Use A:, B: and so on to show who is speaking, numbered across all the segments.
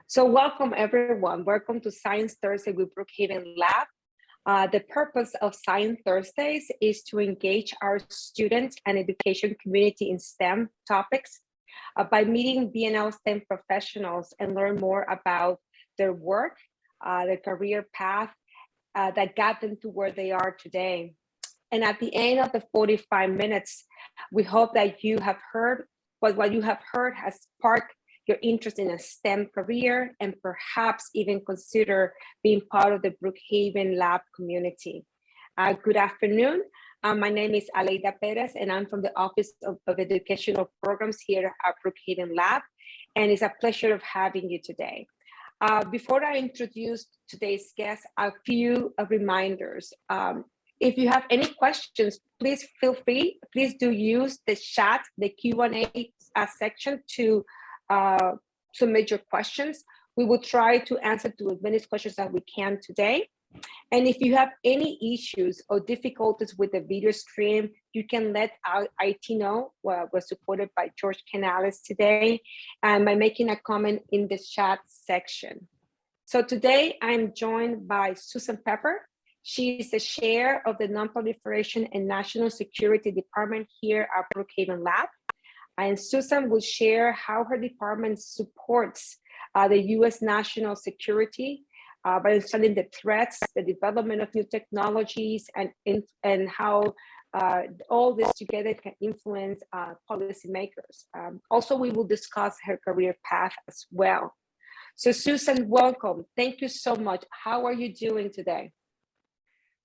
A: So welcome everyone. Welcome to Science Thursday with Brookhaven Lab. The purpose of Science Thursdays is to engage our students and education community in STEM topics by meeting BNL STEM professionals and learn more about their work, their career path that got them to where they are today. And at the end of the 45 minutes, we hope that you have heard what you have heard has sparked your interest in a STEM career and perhaps even consider being part of the Brookhaven Lab community. Good afternoon. My name is Aleida Perez, and I'm from the Office of Educational Programs here at Brookhaven Lab, and it's a pleasure of having you today. Before I introduce today's guest, a few reminders. If you have any questions, please feel free. Please do use the chat, the Q&A section to submit your questions. We will try to answer to as many questions as we can today. And if you have any issues or difficulties with the video stream, you can let our IT know. We're supported by George Canales today, and by making a comment in the chat section. So today I'm joined by Susan Pepper. She is the chair of the Nonproliferation and National Security Department here at Brookhaven Lab. And Susan will share how her department supports the U.S. national security by understanding the threats, the development of new technologies, and how all this together can influence policymakers. Also, we will discuss her career path as well. So Susan, welcome. Thank you so much. How are you doing today?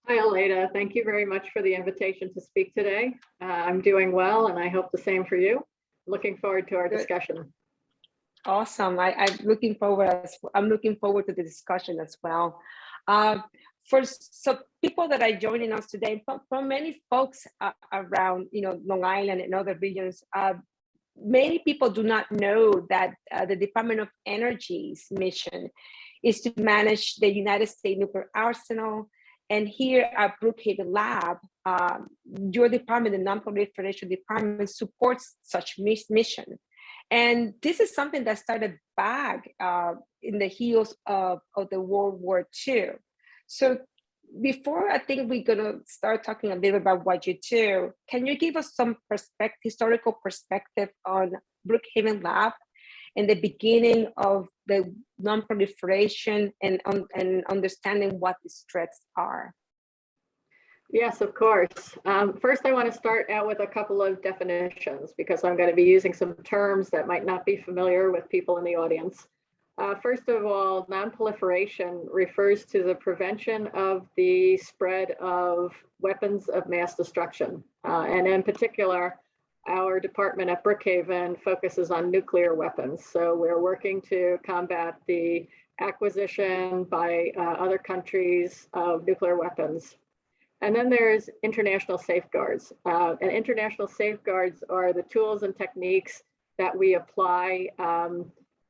B: Hi, Aleida. Thank you very much for the invitation to speak today. I'm doing well, and I hope the same for you. Looking forward to our discussion.
A: Awesome. I'm looking forward to the discussion as well. For some people that are joining us today, from many folks around, Long Island and other regions, many people do not know that the Department of Energy's mission is to manage the United States nuclear arsenal. And here at Brookhaven Lab, your department, the Nonproliferation Department, supports such mission. And this is something that started back in the heels of the World War II. So before I think we're gonna start talking a bit about what you do, can you give us some historical perspective on Brookhaven Lab and the beginning of the nonproliferation and understanding what these threats are?
B: Yes, of course. First, I want to start out with a couple of definitions because I'm going to be using some terms that might not be familiar with people in the audience. First of all, nonproliferation refers to the prevention of the spread of weapons of mass destruction. And in particular, our department at Brookhaven focuses on nuclear weapons. So we're working to combat the acquisition by other countries of nuclear weapons. And then there's international safeguards. And international safeguards are the tools and techniques that we apply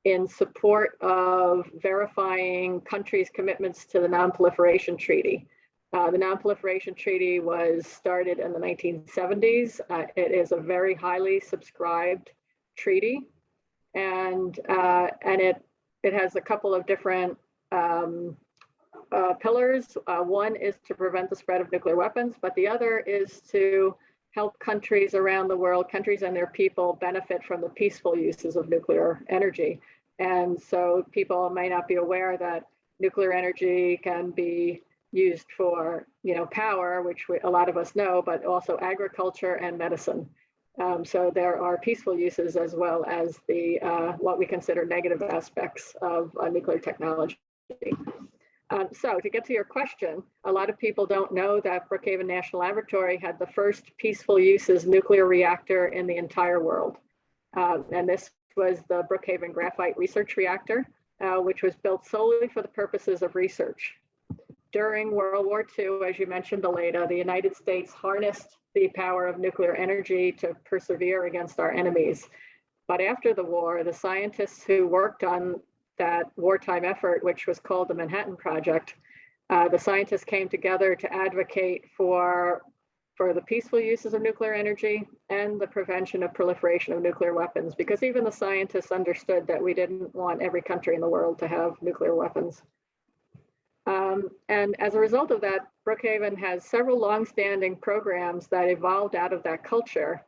B: in support of verifying countries' commitments to the Nonproliferation Treaty. The Nonproliferation Treaty was started in the 1970s. It is a very highly subscribed treaty, and it has a couple of different pillars. One is to prevent the spread of nuclear weapons, but the other is to help countries around the world, countries and their people, benefit from the peaceful uses of nuclear energy. And so people may not be aware that nuclear energy can be used for, power, which a lot of us know, but also agriculture and medicine. So there are peaceful uses as well as the what we consider negative aspects of nuclear technology. So to get to your question, a lot of people don't know that Brookhaven National Laboratory had the first peaceful uses nuclear reactor in the entire world. And this was the Brookhaven Graphite Research Reactor, which was built solely for the purposes of research. During World War II, as you mentioned, Aleida, the United States harnessed the power of nuclear energy to persevere against our enemies. But after the war, the scientists who worked on that wartime effort, which was called the Manhattan Project, the scientists came together to advocate for for the peaceful uses of nuclear energy and the prevention of proliferation of nuclear weapons, because even the scientists understood that we didn't want every country in the world to have nuclear weapons. And as a result of that, Brookhaven has several longstanding programs that evolved out of that culture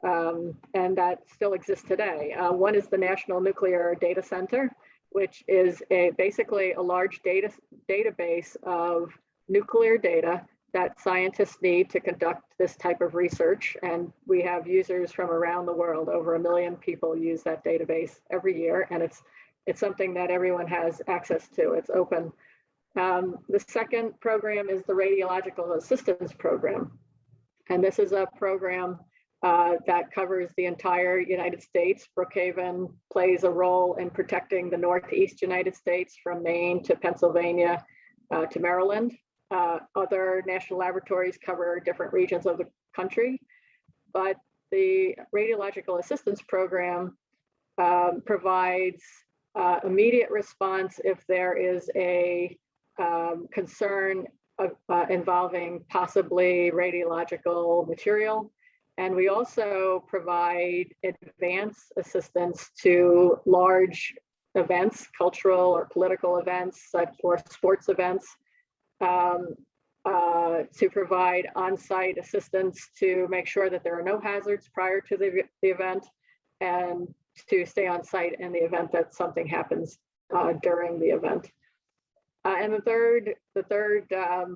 B: and that still exist today. One is the National Nuclear Data Center, which is basically a large database of nuclear data that scientists need to conduct this type of research. And we have users from around the world. Over 1 million people use that database every year, and it's something that everyone has access to. It's open. The second program is the Radiological Assistance Program. And this is a program that covers the entire United States. Brookhaven plays a role in protecting the Northeast United States from Maine to Pennsylvania to Maryland. Other national laboratories cover different regions of the country, but the Radiological Assistance Program provides immediate response if there is a concern involving possibly radiological material. And we also provide advance assistance to large events, cultural or political events, or sports events, to provide on-site assistance to make sure that there are no hazards prior to the event, and to stay on site in the event that something happens during the event. And the third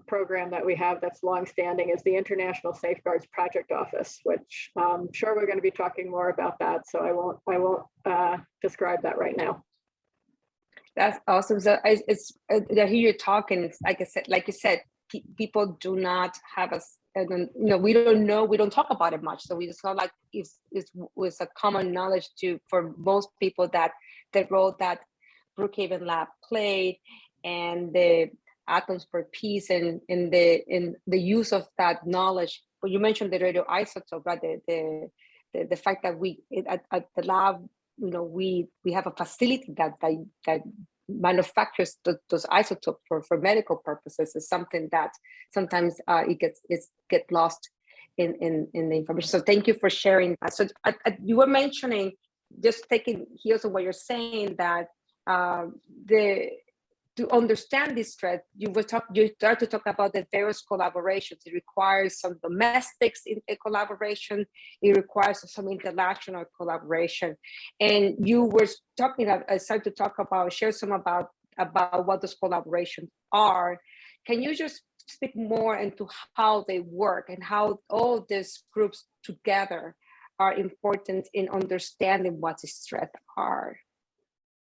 B: program that we have that's longstanding is the International Safeguards Project Office, which I'm sure we're going to be talking more about that, so I won't describe that right now.
A: That's awesome. So I hear you talking. It's like you said, people do not have us. We don't know. We don't talk about it much. So it's not like it's a common knowledge for most people that the role that Brookhaven Lab played, and the Atoms for Peace, and the use of that knowledge. But you mentioned the radioisotope, right? The fact that we at the lab, we have a facility that manufactures those isotopes for medical purposes is something that sometimes it gets lost in the information. So thank you for sharing that. So you were mentioning, just taking heels of what you're saying, that to understand this threat, you start to talk about the various collaborations. It requires some domestic collaboration. It requires some international collaboration. And you were talking, I started to share some about what those collaborations are. Can you just speak more into how they work and how all these groups together are important in understanding what these threats are?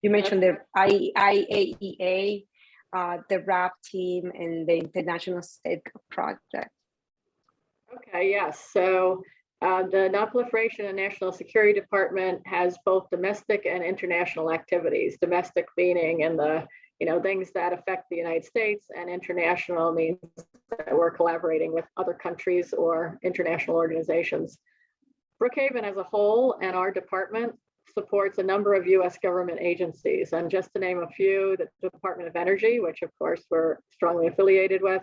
A: You mentioned the IAEA, the RAP team, and the International State Project.
B: Okay, yes. So the Nonproliferation and National Security Department has both domestic and international activities. Domestic meaning in the things that affect the United States, and international means that we're collaborating with other countries or international organizations. Brookhaven as a whole and our department supports a number of U.S. government agencies. And just to name a few, the Department of Energy, which of course we're strongly affiliated with,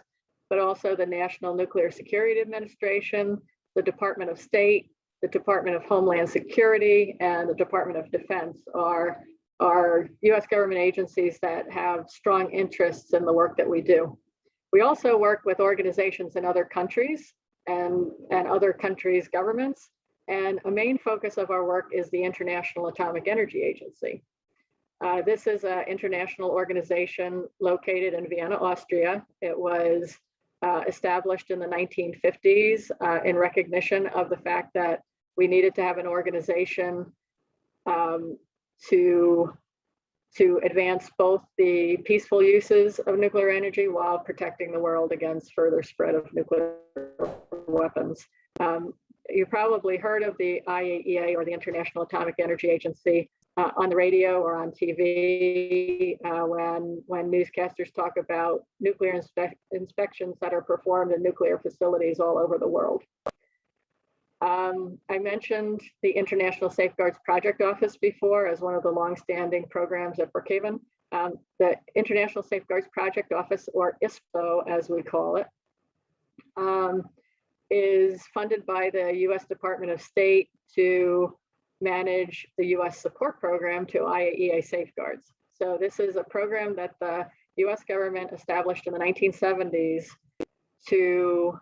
B: but also the National Nuclear Security Administration, the Department of State, the Department of Homeland Security, and the Department of Defense are U.S. government agencies that have strong interests in the work that we do. We also work with organizations in other countries and other countries' governments. And a main focus of our work is the International Atomic Energy Agency. This is an international organization located in Vienna, Austria. It was established in the 1950s in recognition of the fact that we needed to have an organization to advance both the peaceful uses of nuclear energy while protecting the world against further spread of nuclear weapons. You probably heard of the IAEA, or the International Atomic Energy Agency, on the radio or on TV when newscasters talk about nuclear inspections that are performed in nuclear facilities all over the world. I mentioned the International Safeguards Project Office before as one of the longstanding programs at Brookhaven. The International Safeguards Project Office, or ISPO as we call it, is funded by the US Department of State to manage the US support program to IAEA safeguards. So this is a program that the US government established in the 1970s to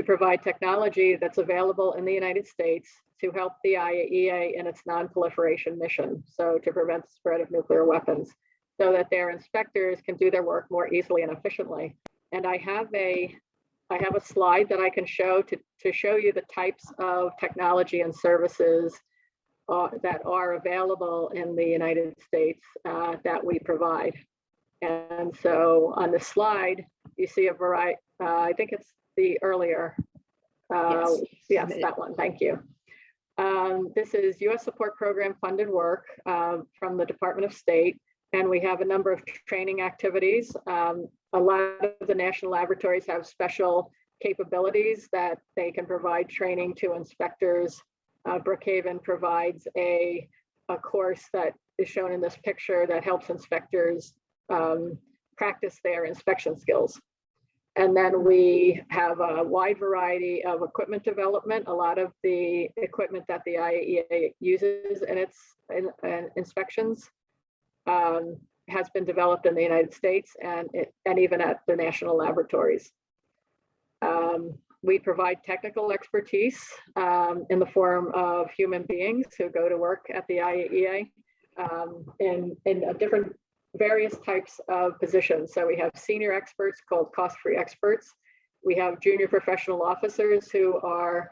B: provide technology that's available in the United States to help the IAEA in its non-proliferation mission. So to prevent the spread of nuclear weapons, so that their inspectors can do their work more easily and efficiently. And I have a slide that I can show to show you the types of technology and services that are available in the United States that we provide. And so on the slide, you see a variety, I think it's the earlier, yes, that one, thank you. This is US support program funded work from the Department of State. And we have a number of training activities. A lot of the national laboratories have special capabilities that they can provide training to inspectors. Brookhaven provides a course that is shown in this picture that helps inspectors practice their inspection skills. And then we have a wide variety of equipment development. A lot of the equipment that the IAEA uses in its inspections has been developed in the United States and even at the national laboratories. We provide technical expertise in the form of human beings who go to work at the IAEA in different various types of positions. So we have senior experts called cost-free experts. We have junior professional officers who are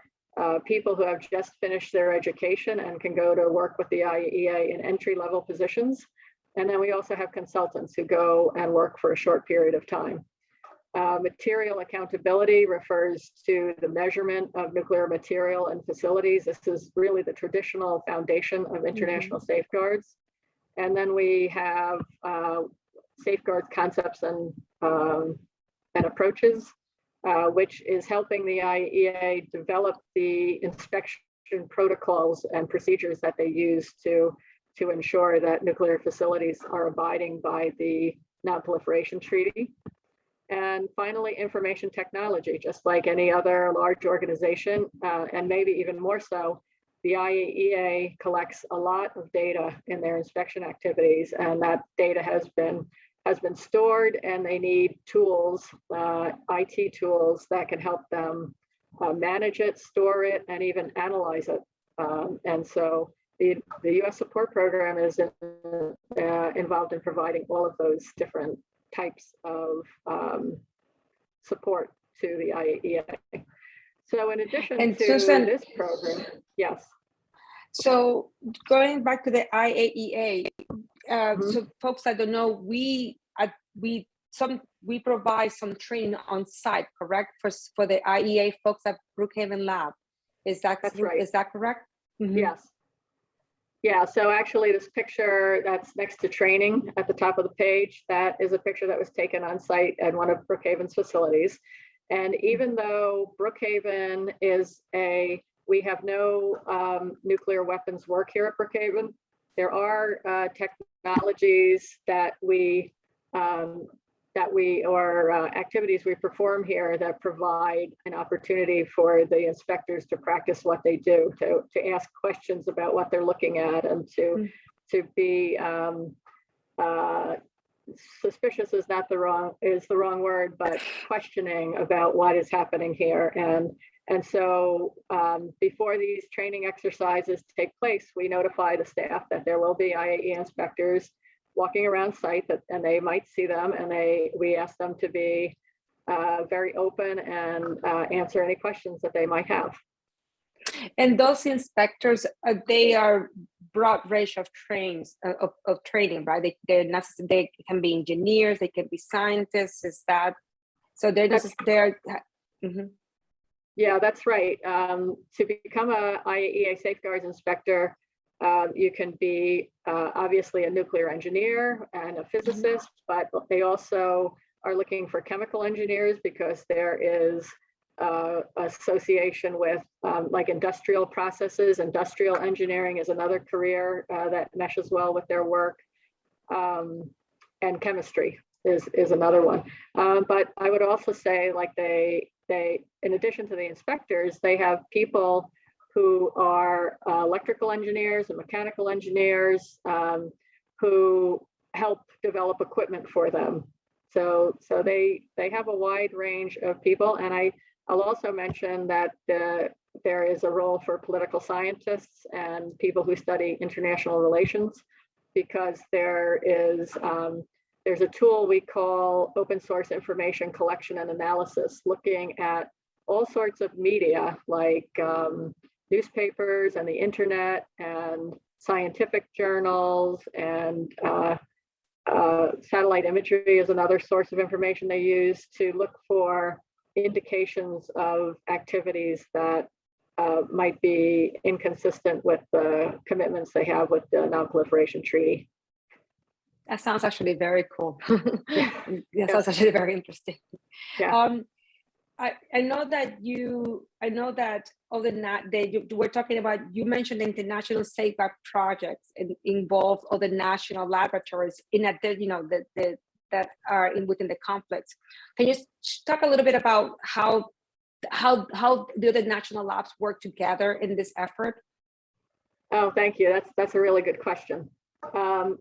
B: people who have just finished their education and can go to work with the IAEA in entry-level positions. And then we also have consultants who go and work for a short period of time. Material accountability refers to the measurement of nuclear material and facilities. This is really the traditional foundation of international safeguards. And then we have safeguards concepts and approaches, which is helping the IAEA develop the inspection protocols and procedures that they use to ensure that nuclear facilities are abiding by the Non-Proliferation Treaty. And finally, information technology, just like any other large organization, and maybe even more so, the IAEA collects a lot of data in their inspection activities, and that data has been stored, and they need tools, IT tools that can help them manage it, store it, and even analyze it. And so the US support program is involved in providing all of those different types of support to the IAEA. So in addition to
A: Susan,
B: this program, yes.
A: So going back to the IAEA, so folks that don't know, we provide some training on site, correct? For the IAEA folks at Brookhaven Lab. That's right. Is that correct?
B: Yes. Yeah, so actually this picture that's next to training at the top of the page, that is a picture that was taken on site at one of Brookhaven's facilities. And even though Brookhaven is we have no nuclear weapons work here at Brookhaven, there are technologies or activities we perform here that provide an opportunity for the inspectors to practice what they do, to ask questions about what they're looking at, and to be suspicious is the wrong word, but questioning about what is happening here. And so before these training exercises take place, we notify the staff that there will be IAEA inspectors walking around site, and they might see them, and we ask them to be very open and answer any questions that they might have.
A: And those inspectors, they are broad range of training, right? They can be engineers, they can be scientists. Is that so?
B: Yeah, that's right. To become a IAEA safeguards inspector, you can be obviously a nuclear engineer and a physicist, but they also are looking for chemical engineers because there is association with like industrial processes. Industrial engineering is another career that meshes well with their work, and chemistry is another one. But I would also say, like, in addition to the inspectors, they have people who are electrical engineers and mechanical engineers who help develop equipment for them. So they have a wide range of people. And I'll also mention that there is a role for political scientists and people who study international relations, because there's a tool we call open source information collection and analysis, looking at all sorts of media like newspapers and the internet and scientific journals, and satellite imagery is another source of information they use to look for indications of activities that might be inconsistent with the commitments they have with the Nonproliferation Treaty.
A: That sounds actually very cool. That sounds actually very interesting.
B: Yeah.
A: I know that we're talking about, you mentioned the international safeguard projects involve other national laboratories that are within the complex. Can you talk a little bit about how the other national labs work together in this effort?
B: Oh, thank you. That's a really good question.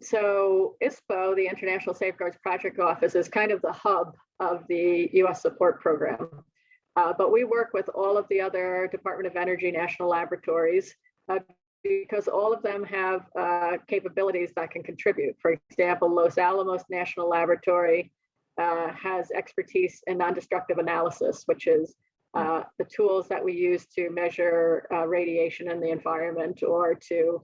B: So ISPO, the International Safeguards Project Office, is kind of the hub of the U.S. support program. But we work with all of the other Department of Energy national laboratories because all of them have capabilities that can contribute. For example, Los Alamos National Laboratory has expertise in non-destructive analysis, which is the tools that we use to measure radiation in the environment or to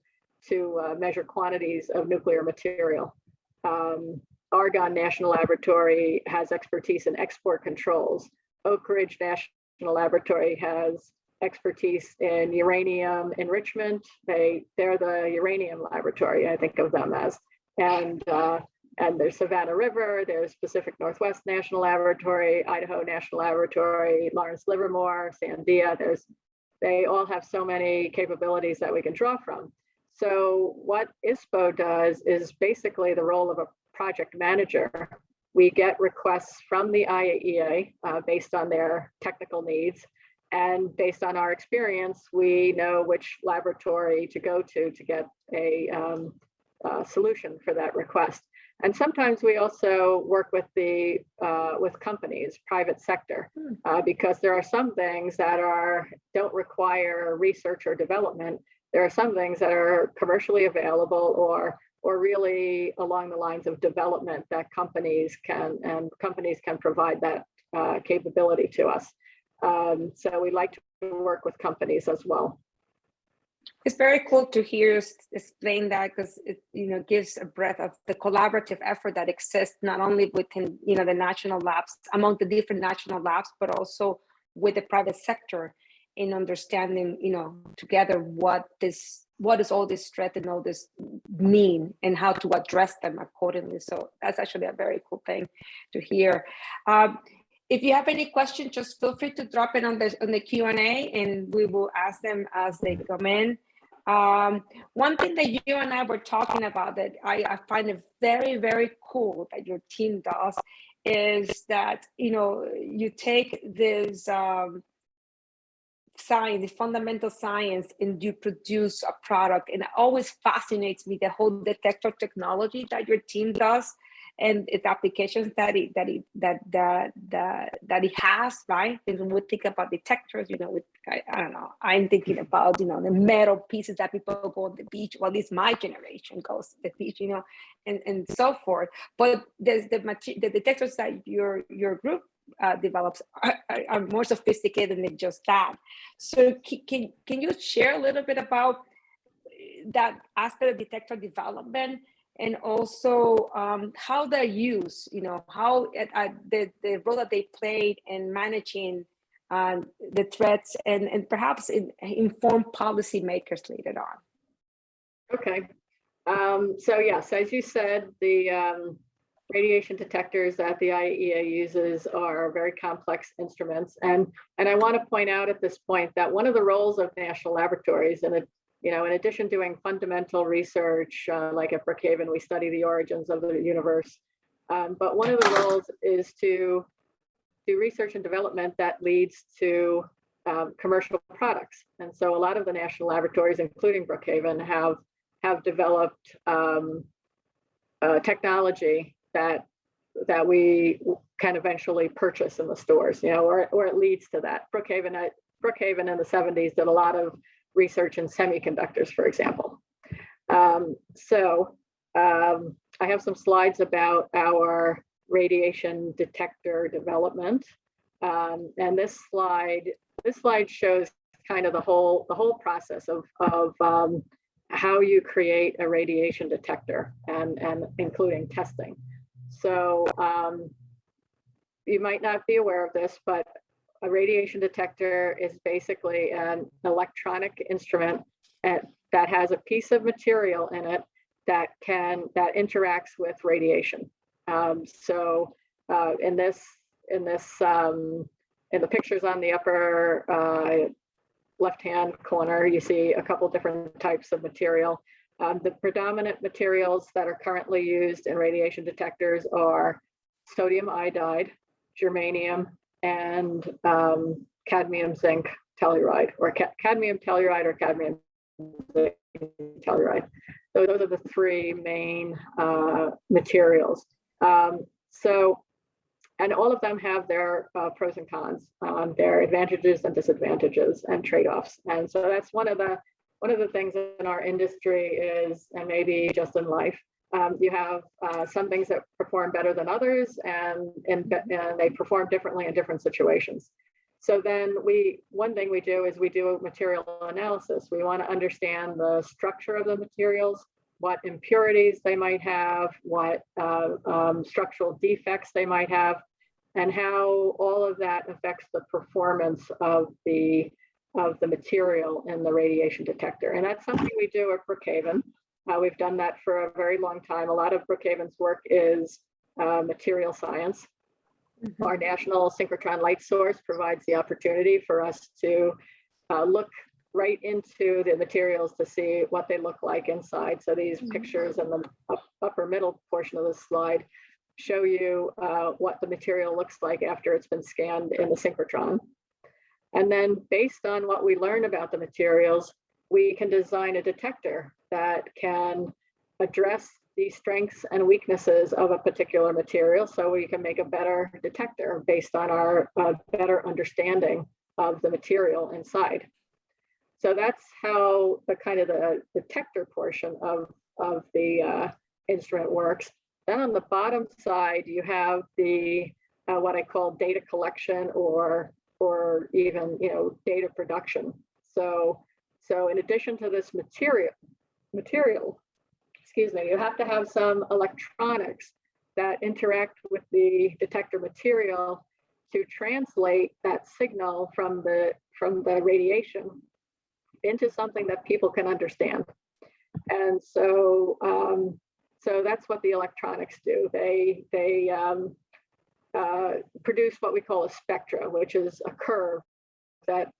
B: measure quantities of nuclear material. Argonne National Laboratory has expertise in export controls. Oak Ridge National Laboratory has expertise in uranium enrichment. They're the uranium laboratory, I think of them as. And there's Savannah River, there's Pacific Northwest National Laboratory, Idaho National Laboratory, Lawrence Livermore, Sandia. They all have so many capabilities that we can draw from. So what ISPO does is basically the role of a project manager. We get requests from the IAEA based on their technical needs. And based on our experience, we know which laboratory to go to get a solution for that request. And sometimes we also work with companies, private sector, because there are some things that don't require research or development. There are some things that are commercially available or really along the lines of development that companies can provide that capability to us. So we like to work with companies as well.
A: It's very cool to hear you explain that, because it gives a breadth of the collaborative effort that exists not only within the national labs, among the different national labs, but also with the private sector in understanding together what does all this threat and all this mean and how to address them accordingly. So that's actually a very cool thing to hear. If you have any questions, just feel free to drop it on the Q&A and we will ask them as they come in. One thing that you and I were talking about that I find it very, very cool that your team does is that, you take this science, the fundamental science, and you produce a product. And it always fascinates me, the whole detector technology that your team does and its applications that it has, right? And when we think about detectors, I don't know, I'm thinking about, the metal pieces that people go on the beach, or at least my generation goes to the beach, and so forth. But there's the detectors that your group develops are more sophisticated than just that. So can you share a little bit about that aspect of detector development, and also how they're used, how the role that they played in managing the threats and perhaps inform policymakers later on?
B: Okay. So yes, as you said, the radiation detectors that the IAEA uses are very complex instruments. And I want to point out at this point that one of the roles of national laboratories, and in addition to doing fundamental research, like at Brookhaven, we study the origins of the universe. But one of the roles is to do research and development that leads to commercial products. And so a lot of the national laboratories, including Brookhaven, have developed technology that we can eventually purchase in the stores, or it leads to that. Brookhaven in the 70s did a lot of research in semiconductors, for example. I have some slides about our radiation detector development, and this slide shows kind of the whole process of how you create a radiation detector, and including testing. So you might not be aware of this, but a radiation detector is basically an electronic instrument that has a piece of material in it that interacts with radiation. In the pictures on the upper left-hand corner, you see a couple different types of material. The predominant materials that are currently used in radiation detectors are sodium iodide, germanium, and cadmium zinc telluride, or cadmium telluride, or cadmium zinc telluride. So those are the three main materials. And all of them have their pros and cons, their advantages and disadvantages and trade-offs. And so that's one of the things in our industry is, and maybe just in life, you have some things that perform better than others, and they perform differently in different situations. So then one thing we do is we do a material analysis. We want to understand the structure of the materials, what impurities they might have, what structural defects they might have, and how all of that affects the performance of the material in the radiation detector. And that's something we do at Brookhaven. We've done that for a very long time. A lot of Brookhaven's work is material science. Mm-hmm. Our national synchrotron light source provides the opportunity for us to look right into the materials to see what they look like inside. So these pictures in the upper middle portion of the slide show you what the material looks like after it's been scanned in the synchrotron. And then based on what we learn about the materials, we can design a detector that can address the strengths and weaknesses of a particular material, so we can make a better detector based on our better understanding of the material inside. So that's how the detector portion of the instrument works. Then on the bottom side, you have the what I call data collection or even data production. So in addition to this material, you have to have some electronics that interact with the detector material to translate that signal from the radiation into something that people can understand. And so that's what the electronics do. They produce what we call a spectra, which is a curve that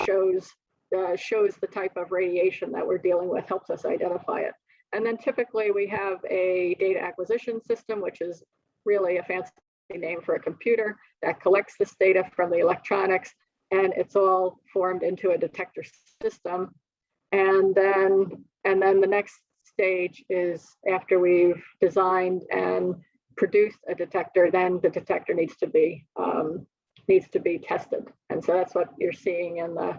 B: shows the type of radiation that we're dealing with, helps us identify it. And then typically we have a data acquisition system, which is really a fancy name for a computer that collects this data from the electronics, and it's all formed into a detector system. And then the next stage is, after we've designed and produced a detector, then the detector needs to be tested. And so that's what you're seeing in the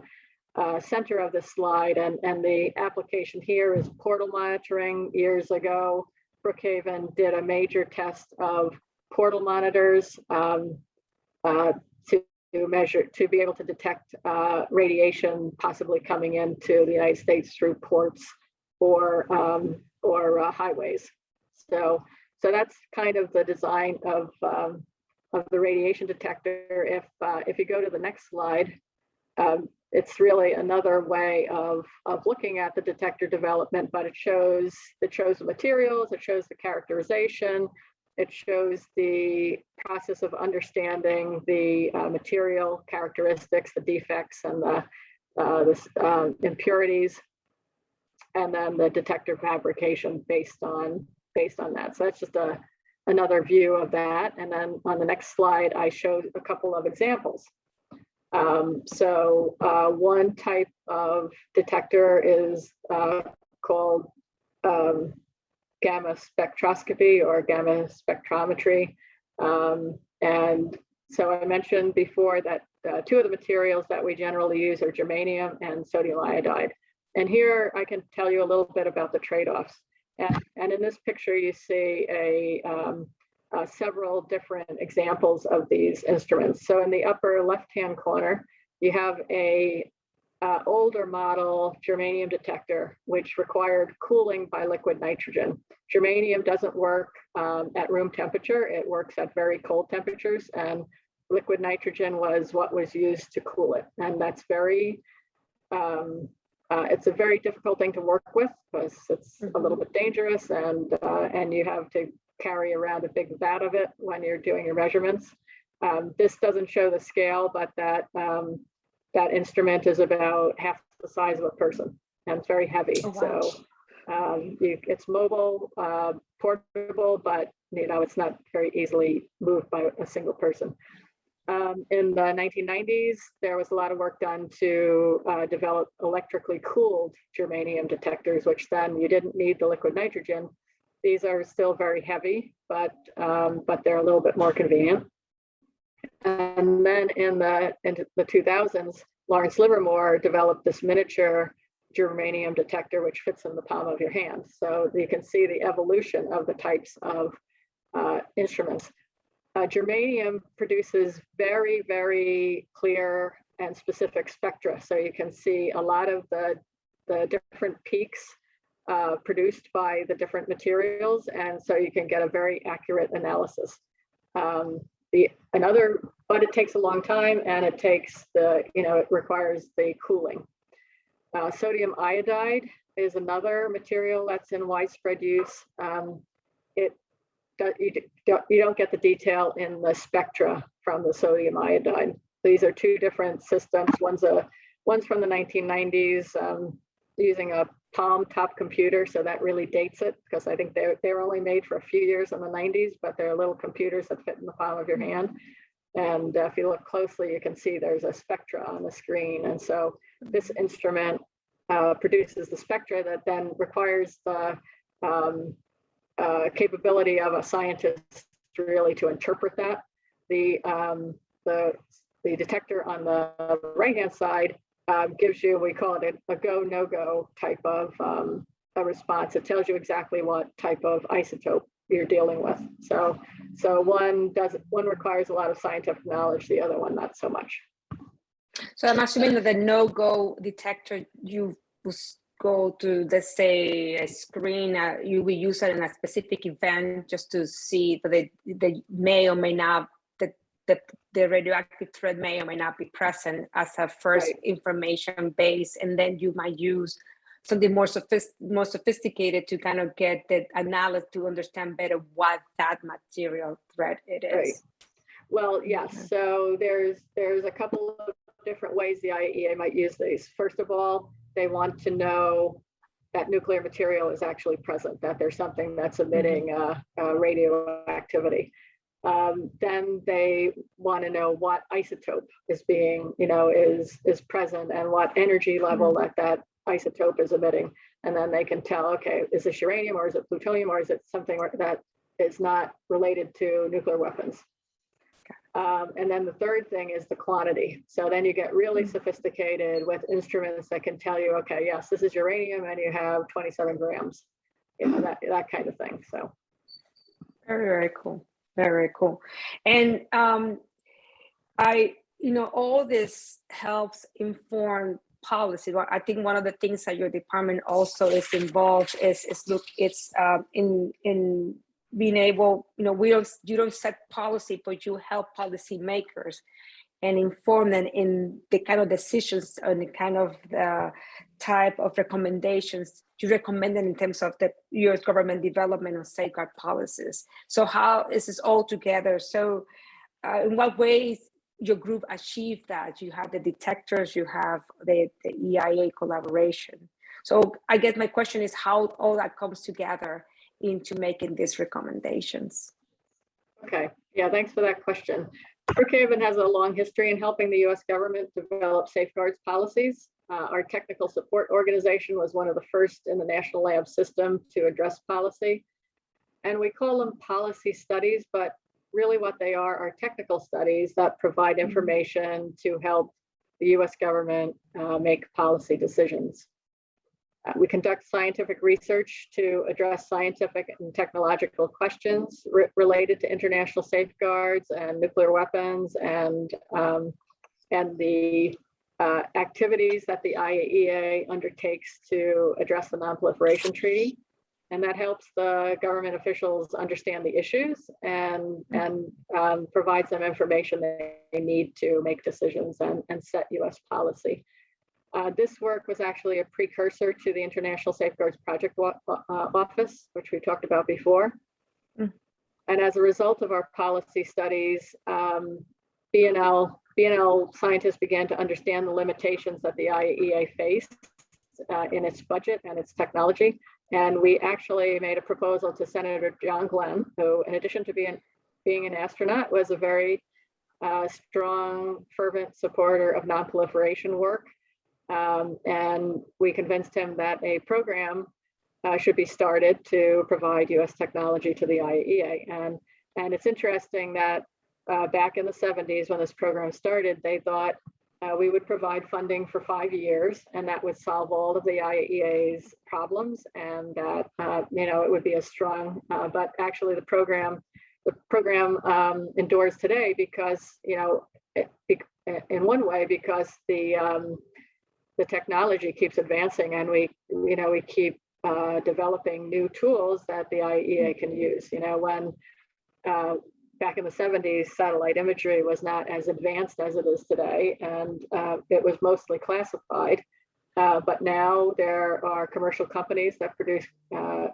B: center of this slide. And the application here is portal monitoring. Years ago, Brookhaven did a major test of portal monitors to be able to detect radiation possibly coming into the United States through ports or highways. So that's kind of the design of the radiation detector. If you go to the next slide, it's really another way of looking at the detector development, but it shows the materials, it shows the characterization, it shows the process of understanding the material characteristics, the defects, and the impurities, and then the detector fabrication based on that. So that's just a another view of that. And then on the next slide, I showed a couple of examples. One type of detector is called gamma spectroscopy or gamma spectrometry. And so I mentioned before that two of the materials that we generally use are germanium and sodium iodide. And here I can tell you a little bit about the trade-offs. And in this picture, you see several different examples of these instruments. So in the upper left-hand corner, you have a older model germanium detector, which required cooling by liquid nitrogen. Germanium doesn't work at room temperature. It works at very cold temperatures, and liquid nitrogen was what was used to cool it. And that's very, it's a very difficult thing to work with because it's a little bit dangerous, and you have to carry around a big vat of it when you're doing your measurements. This doesn't show the scale, but that instrument is about half the size of a person, and it's very heavy. Oh, wow. So it's mobile, portable, but it's not very easily moved by a single person. In the 1990s, there was a lot of work done to develop electrically cooled germanium detectors, which then you didn't need the liquid nitrogen. These are still very heavy, but they're a little bit more convenient. And then in the 2000s, Lawrence Livermore developed this miniature germanium detector, which fits in the palm of your hand. So you can see the evolution of the types of instruments. Germanium produces very, very clear and specific spectra. So you can see a lot of the different peaks produced by the different materials. And so you can get a very accurate analysis. But it takes a long time, and it takes it requires the cooling. Sodium iodide is another material that's in widespread use. You don't get the detail in the spectra from the sodium iodide. These are two different systems. One's from the 1990s using a Palm top computer, so that really dates it, because I think they were only made for a few years in the 90s, but they're little computers that fit in the palm of your hand. And if you look closely, you can see there's a spectra on the screen. And so this instrument produces the spectra that then requires the capability of a scientist really to interpret that. The detector on the right-hand side gives you, we call it a go, no-go type of a response. It tells you exactly what type of isotope you're dealing with. So one requires a lot of scientific knowledge, the other one not so much.
A: So I'm assuming that the no-go detector, you go to, let's say, a screen, you will use it in a specific event just to see that they may or may not, the radioactive threat may or may not be present as a first information base, and then you might use something more sophisticated to kind of get the analysis to understand better what that material threat it is.
B: Right. Well, yes. So there's a couple of different ways the IAEA might use these. First of all, they want to know that nuclear material is actually present, that there's something that's emitting radioactivity. Then they want to know what isotope is being, is present, and what energy level that isotope is emitting. And then they can tell, okay, is this uranium, or is it plutonium, or is it something that is not related to nuclear weapons? And then the third thing is the quantity. So then you get really sophisticated with instruments that can tell you, okay, yes, this is uranium, and you have 27 grams, that kind of thing. So
A: very, very cool. Very cool. And all this helps inform policy. Well, I think one of the things that your department also is involved is in being able, you don't set policy, but you help policymakers and inform them in the kind of decisions and the kind of the type of recommendations you recommend them in terms of the U.S. government development of safeguard policies. So how is this all together? So in what ways your group achieved that? You have the detectors, you have the EIA collaboration. So I guess my question is how all that comes together into making these recommendations.
B: Okay, yeah, thanks for that question. Brookhaven has a long history in helping the US government develop safeguards policies. Our technical support organization was one of the first in the national lab system to address policy. And we call them policy studies, but really what they are technical studies that provide information to help the US government make policy decisions. We conduct scientific research to address scientific and technological questions related to international safeguards and nuclear weapons and the activities that the IAEA undertakes to address the Nonproliferation Treaty. And that helps the government officials understand the issues and provides them information they need to make decisions and set US policy. This work was actually a precursor to the International Safeguards Project Office, which we talked about before. And as a result of our policy studies, BNL scientists began to understand the limitations that the IAEA faced in its budget and its technology. And we actually made a proposal to Senator John Glenn, who, in addition to being an astronaut, was a very strong, fervent supporter of nonproliferation work. And we convinced him that a program should be started to provide US technology to the IAEA. And it's interesting that back in the 70s, when this program started, they thought we would provide funding for 5 years, and that would solve all of the IAEA's problems, and that it would be a strong. But actually, the program endures today because in one way because the technology keeps advancing, and we keep developing new tools that the IAEA can use. When back in the 70s, satellite imagery was not as advanced as it is today, and it was mostly classified. But now there are commercial companies that produce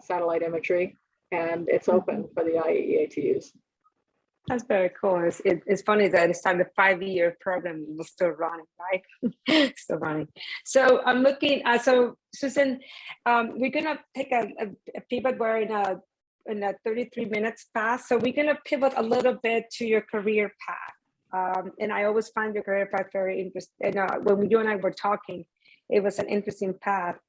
B: satellite imagery, and it's open for the IAEA to use.
A: That's very cool. It's funny that it's time the 5-year program was still running, right? Still running. So I'm looking. So Susan, we're gonna take a pivot. We're in a 33 minutes past, so we're gonna pivot a little bit to your career path. And I always find your career path very interesting. And when you and I were talking, it was an interesting path.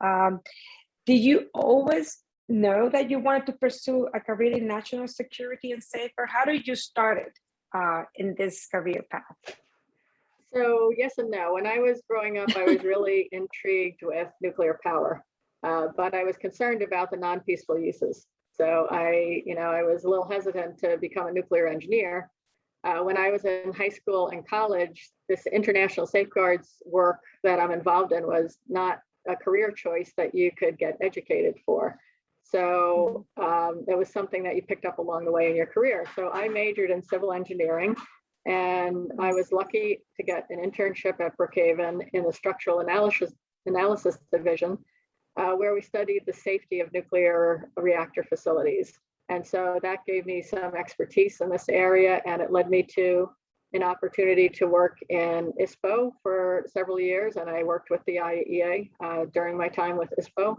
A: Did you always know that you wanted to pursue a career in national security and safety? How did you start it in this career path?
B: So yes and no. When I was growing up, I was really intrigued with nuclear power, but I was concerned about the non-peaceful uses. So I was a little hesitant to become a nuclear engineer. When I was in high school and college, this international safeguards work that I'm involved in was not a career choice that you could get educated for. So it was something that you picked up along the way in your career. So I majored in civil engineering, and I was lucky to get an internship at Brookhaven in the structural analysis division, where we studied the safety of nuclear reactor facilities. And so that gave me some expertise in this area, and it led me to an opportunity to work in ISPO for several years. And I worked with the IAEA during my time with ISPO.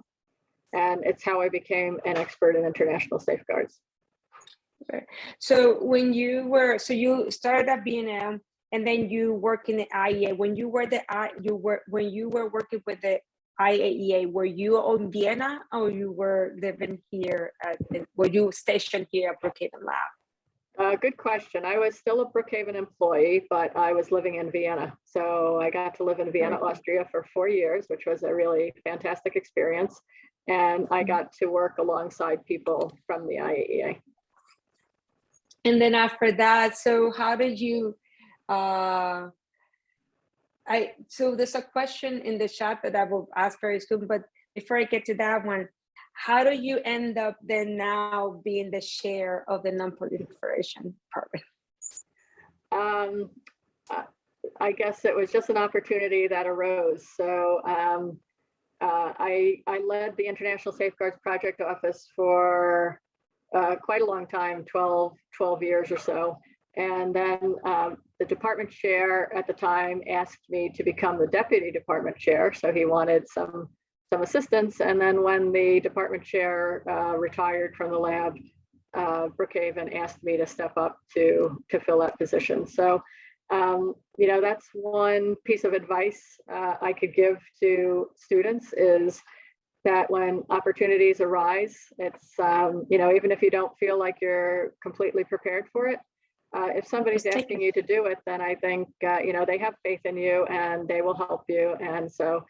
B: And it's how I became an expert in international safeguards.
A: Okay. So you started at BNM, and then you work in the IAEA. When you were working with the IAEA, were you in Vienna, or you were living here? Were you stationed here at Brookhaven Lab?
B: Good question. I was still a Brookhaven employee, but I was living in Vienna. So I got to live in Vienna, Austria for 4 years, which was a really fantastic experience. And I got to work alongside people from the IAEA.
A: And then after that, so how did you, so there's a question in the chat that I will ask very soon, but before I get to that one, how do you end up then now being the chair of the Nonproliferation program?
B: I guess it was just an opportunity that arose. So I led the International Safeguards Project Office for quite a long time, 12 years or so. And then the department chair at the time asked me to become the deputy department chair. So he wanted some assistance. And then when the department chair retired from the lab, Brookhaven asked me to step up to fill that position. So, you know, that's one piece of advice I could give to students is that when opportunities arise, it's, you know, even if you don't feel like you're completely prepared for it, if somebody's asking you to do it, then I think, you know, they have faith in you and they will help you. And so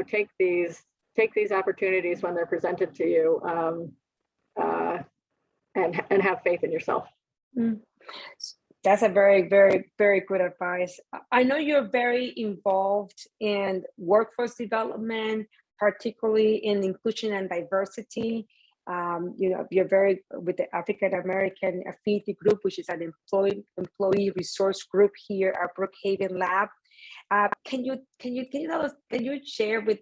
B: take these opportunities when they're presented to you, and have faith in yourself.
A: Mm. That's a very, very, very good advice. I know you're very involved in workforce development, particularly in inclusion and diversity. You know, you're very with the African American Affinity Group, which is an employee resource group here at Brookhaven Lab. Can you tell us? Can you share with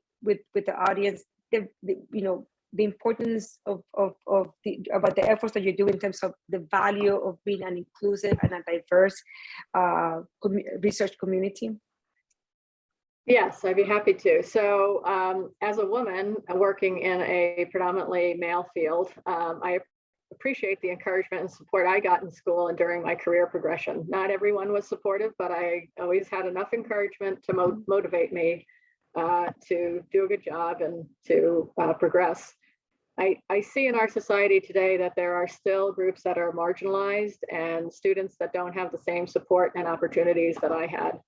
A: the audience the you know, the importance of about the efforts that you do in terms of the value of being an inclusive and a diverse research community?
B: Yes, I'd be happy to. So as a woman working in a predominantly male field, I appreciate the encouragement and support I got in school and during my career progression. Not everyone was supportive, but I always had enough encouragement to motivate me to do a good job and to progress. I see in our society today that there are still groups that are marginalized and students that don't have the same support and opportunities that I had.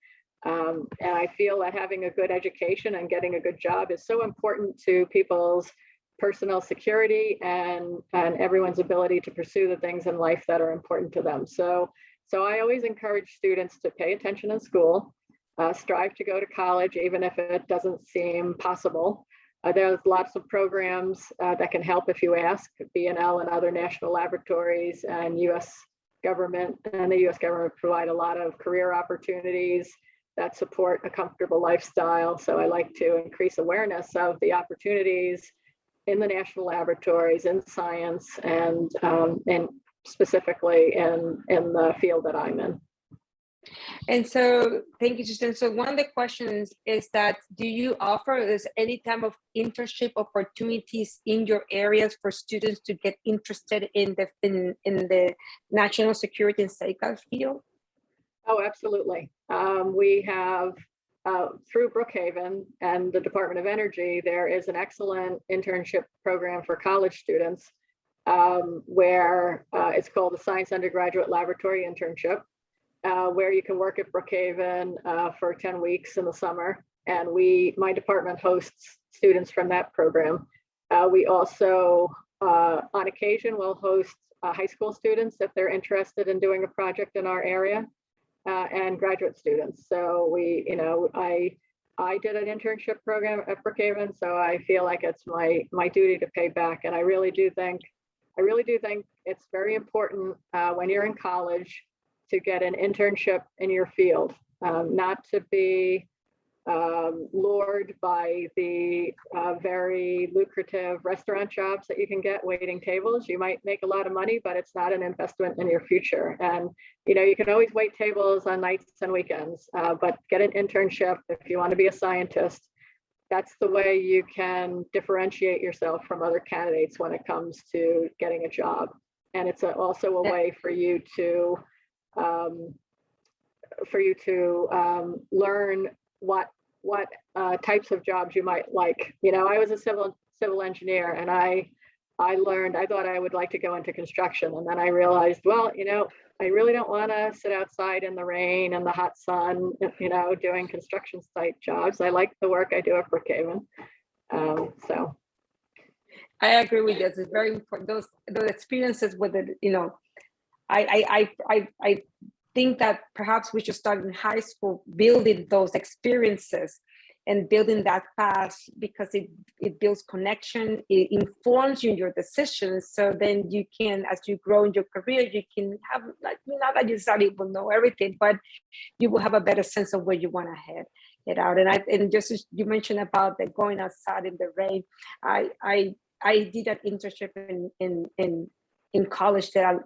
B: And I feel that having a good education and getting a good job is so important to people's personal security and everyone's ability to pursue the things in life that are important to them. So I always encourage students to pay attention in school, strive to go to college, even if it doesn't seem possible. There's lots of programs that can help if you ask. BNL and other national laboratories and U.S. government and the U.S. government provide a lot of career opportunities that support a comfortable lifestyle. So I like to increase awareness of the opportunities in the national laboratories, in science, and specifically in the field that I'm in.
A: And so, thank you, Justin. So one of the questions is that, do you offer any type of internship opportunities in your areas for students to get interested in the national security and safeguard field?
B: Oh, absolutely. We have, through Brookhaven and the Department of Energy, there is an excellent internship program for college students where it's called the Science Undergraduate Laboratory Internship, where you can work at Brookhaven for 10 weeks in the summer. And my department hosts students from that program. We also, on occasion, will host high school students if they're interested in doing a project in our area. And graduate students. So I did an internship program at Brookhaven, so I feel like it's my duty to pay back. And I really do think it's very important when you're in college to get an internship in your field, not to be lured by the very lucrative restaurant jobs that you can get waiting tables. You might make a lot of money, but it's not an investment in your future. And you can always wait tables on nights and weekends, but get an internship if you want to be a scientist. That's the way you can differentiate yourself from other candidates when it comes to getting a job. And it's also a way for you to learn what types of jobs you might like. I was a civil engineer, and I thought I would like to go into construction, and then I realized, well, I really don't want to sit outside in the rain and the hot sun, doing construction site jobs. I like the work I do at Brookhaven. So
A: I agree with you. It's very important. Those experiences with it, I think that perhaps we should start in high school building those experiences and building that path, because it builds connection, it informs you in your decisions. So then you can, as you grow in your career, you can have, like, not that you necessarily will know everything, but you will have a better sense of where you want to head out. And just as you mentioned about the going outside in the rain, I did an internship in college that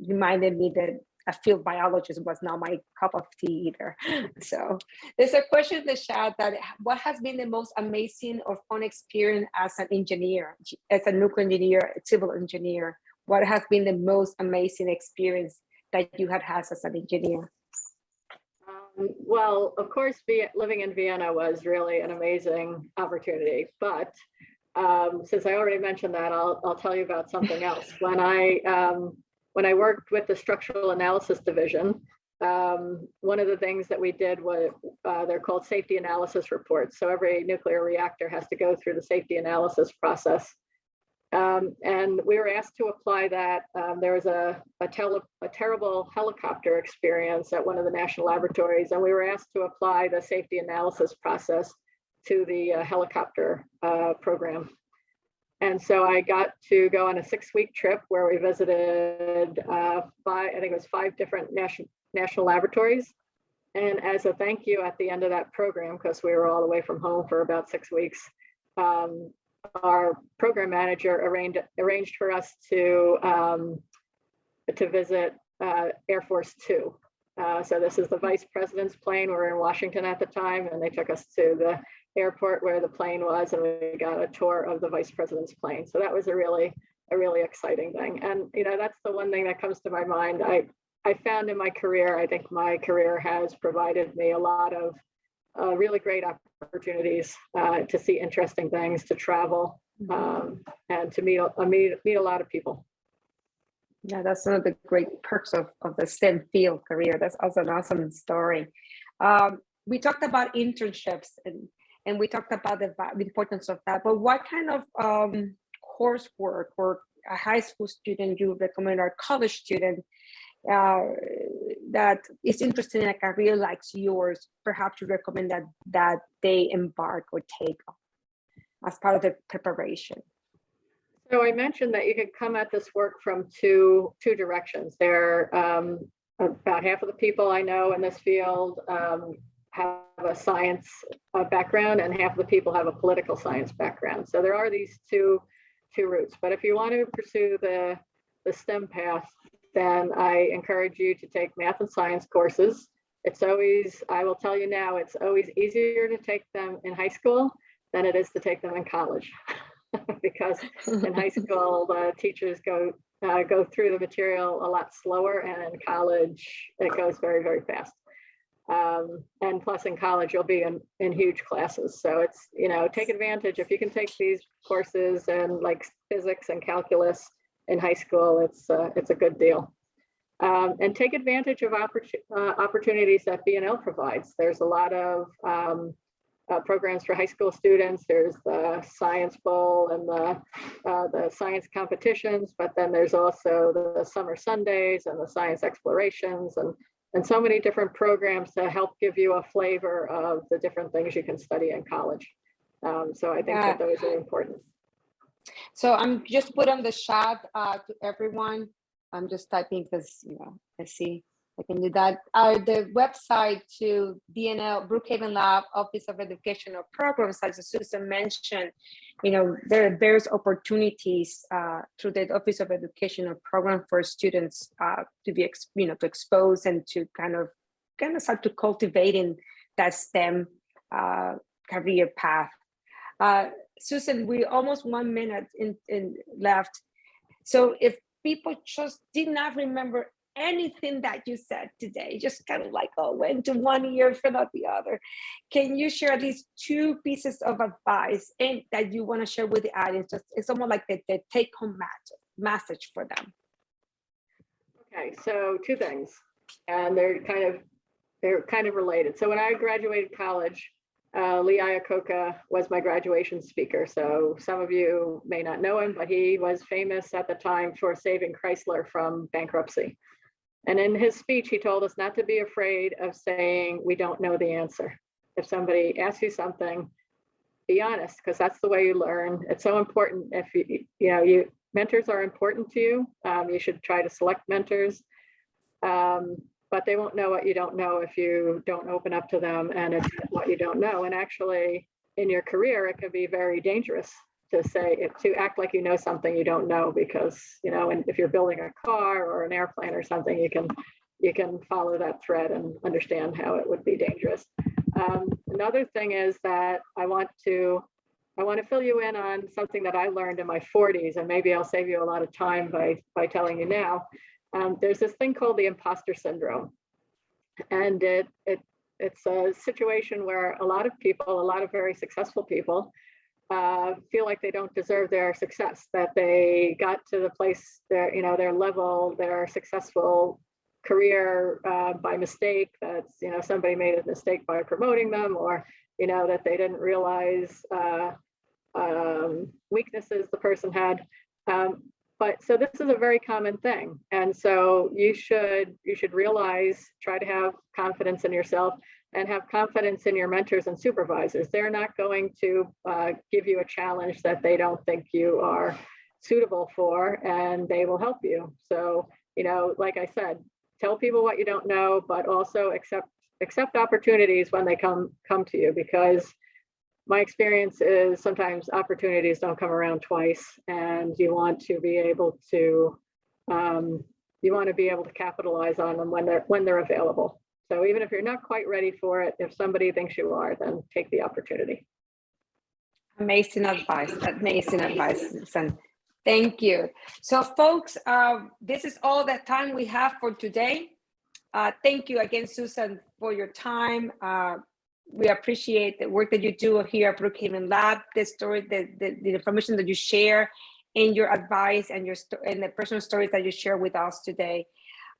A: reminded me that a field biologist was not my cup of tea either. So there's a question in the chat that, what has been the most amazing or fun experience as an engineer, as a nuclear engineer, a civil engineer, What has been the most amazing experience that you have had as an engineer?
B: Well, of course, living in Vienna was really an amazing opportunity. But since I already mentioned that, I'll tell you about something else. When I worked with the structural analysis division, one of the things that we did was they're called safety analysis reports. So every nuclear reactor has to go through the safety analysis process. And we were asked to apply that. There was a terrible helicopter experience at one of the national laboratories, and we were asked to apply the safety analysis process to the helicopter program. And so I got to go on a 6-week trip where we visited five different national laboratories. And as a thank you at the end of that program, because we were all away from home for about 6 weeks, our program manager arranged for us to visit Air Force Two. So this is the vice president's plane. We were in Washington at the time, and they took us to the airport where the plane was, and we got a tour of the vice president's plane. So that was a really exciting thing. And that's the one thing that comes to my mind. I found in my career, I think my career has provided me a lot of really great opportunities to see interesting things, to travel, and to meet a lot of people.
A: Yeah, that's one of the great perks of the STEM field career. That's also an awesome story. We talked about internships and we talked about the importance of that, but what kind of coursework or a high school student you recommend or a college student that is interested in a career like yours, perhaps you recommend that they embark or take as part of the preparation?
B: So I mentioned that you could come at this work from two directions. There, about half of the people I know in this field have a science background, and half of the people have a political science background. So there are these two routes. But if you want to pursue the STEM path, then I encourage you to take math and science courses. I will tell you now, it's always easier to take them in high school than it is to take them in college. Because in high school, the teachers go through the material a lot slower, and in college, it goes very, very fast. And plus in college, you'll be in huge classes. So it's, take advantage. If you can take these courses and like physics and calculus in high school, it's a good deal. And take advantage of opportunities that B&L provides. There's a lot of programs for high school students. There's the Science Bowl and the science competitions, but then there's also the Summer Sundays and the Science Explorations and so many different programs to help give you a flavor of the different things you can study in college. So I think that those are important.
A: So I'm just put on the chat to everyone. I'm just typing because, let's see, I can do that. The website to DNL, Brookhaven Lab, Office of Educational Programs, as Susan mentioned, there are various opportunities through the Office of Educational Program for students to be, to expose and to kind of start to cultivating that STEM career path. Susan, we almost 1 minute in left. So if people just did not remember anything that you said today, just kind of like, went to one ear, fell out the other, can you share at least 2 pieces of advice and that you want to share with the audience? It's almost like the take-home message for them.
B: Okay, so 2 things, and they're kind of related. So when I graduated college, Lee Iacocca was my graduation speaker. So some of you may not know him, but he was famous at the time for saving Chrysler from bankruptcy. And in his speech, he told us not to be afraid of saying we don't know the answer. If somebody asks you something, be honest, because that's the way you learn. It's so important. If mentors are important to you, you should try to select mentors. But they won't know what you don't know if you don't open up to them and it's what you don't know. And actually, in your career, it can be very dangerous to act like you know something you don't know, because and if you're building a car or an airplane or something, you can follow that thread and understand how it would be dangerous. Another thing is that I want to I want to fill you in on something that I learned in my 40s, and maybe I'll save you a lot of time by telling you now. There's this thing called the imposter syndrome. And it's a situation where a lot of people, a lot of very successful people, feel like they don't deserve their success, that they got to the place, their level, their successful career by mistake, that's, somebody made a mistake by promoting them, or, that they didn't realize weaknesses the person had. But so this is a very common thing. And so you should realize, try to have confidence in yourself and have confidence in your mentors and supervisors. They're not going to give you a challenge that they don't think you are suitable for, and they will help you. So, like I said, tell people what you don't know, but also accept opportunities when they come to you, because my experience is sometimes opportunities don't come around twice, and you want to be able to capitalize on them when they're available. So even if you're not quite ready for it, if somebody thinks you are, then take the opportunity.
A: Amazing advice, Susan. Thank you. So folks, this is all the time we have for today. Thank you again, Susan, for your time. We appreciate the work that you do here at Brookhaven Lab, the information that you share, and your advice and the personal stories that you share with us today.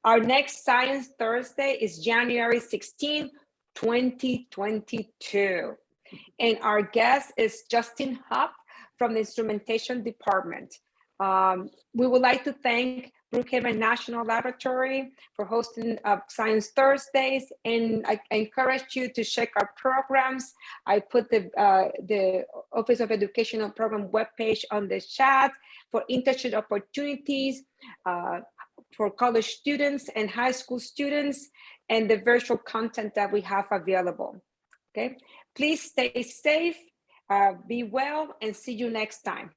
A: Our next Science Thursday is January 16, 2022. And our guest is Justin Hupp from the Instrumentation Department. We would like to thank Brookhaven National Laboratory for hosting Science Thursdays, and I encourage you to check our programs. I put the Office of Educational Program webpage on the chat for internship opportunities for college students and high school students, and the virtual content that we have available. Okay, please stay safe, be well, and see you next time.